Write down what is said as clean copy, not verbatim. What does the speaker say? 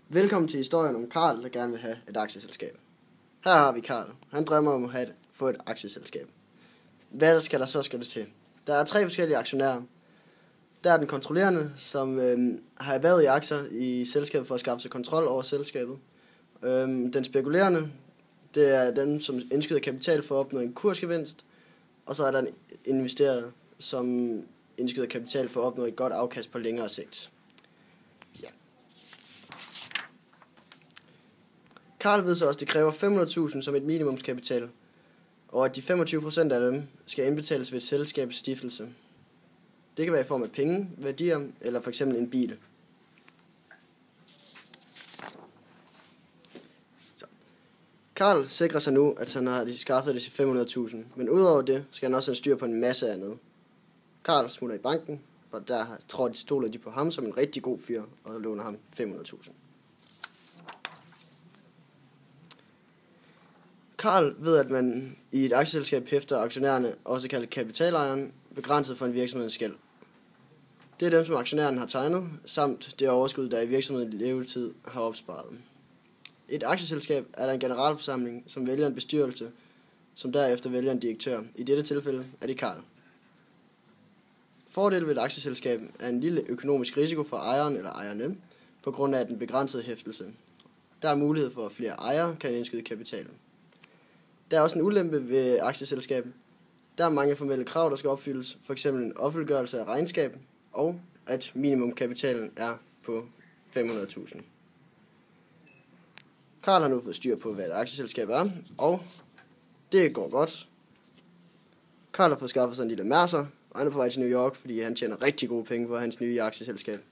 Velkommen til historien om Karl, der gerne vil have et aktieselskab. Her har vi Karl. Han drømmer om at få et aktieselskab. Hvad skal der til? Der er 3 forskellige aktionærer. Der er den kontrollerende, som har erhvervet i aktier i selskabet for at skaffe sig kontrol over selskabet. Den spekulerende, det er den, som indskyder kapital for at opnå en kursgevinst. Og så er der en investeret, som indskyder kapital for at opnå et godt afkast på længere sigt. Ja. Karl ved så også, at det kræver 500.000 som et minimumskapital, og at de 25% af dem skal indbetales ved et selskabs stiftelse. Det kan være i form af penge, værdier eller f.eks. en bil. Karl sikrer sig nu, at han har skaffet det til 500.000, men udover det skal han også have styr på en masse andet. Karl smutter i banken, for der stoler de på ham som en rigtig god fyr og låner ham 500.000. Karl ved, at man i et aktieselskab hæfter aktionærerne, også kaldet kapitalejeren, begrænset for en virksomheds gæld. Det er dem, som aktionæren har tegnet, samt det overskud, der i virksomhedens levetid har opsparet. I et aktieselskab er der en generalforsamling, som vælger en bestyrelse, som derefter vælger en direktør. I dette tilfælde er det Karl. Fordelen ved et aktieselskab er en lille økonomisk risiko for ejeren eller ejerne, på grund af den begrænsede hæftelse. Der er mulighed for, at flere ejere kan indskyde kapitalen. Der er også en ulempe ved aktieselskab. Der er mange formelle krav, der skal opfyldes, f.eks. en offentliggørelse af regnskab, og at minimumkapitalen er på 500.000. Karl har nu fået styr på, hvad et aktieselskab er, og det går godt. Karl har fået skaffet sig en lille mærser, og han er på vej til New York, fordi han tjener rigtig gode penge på hans nye aktieselskab.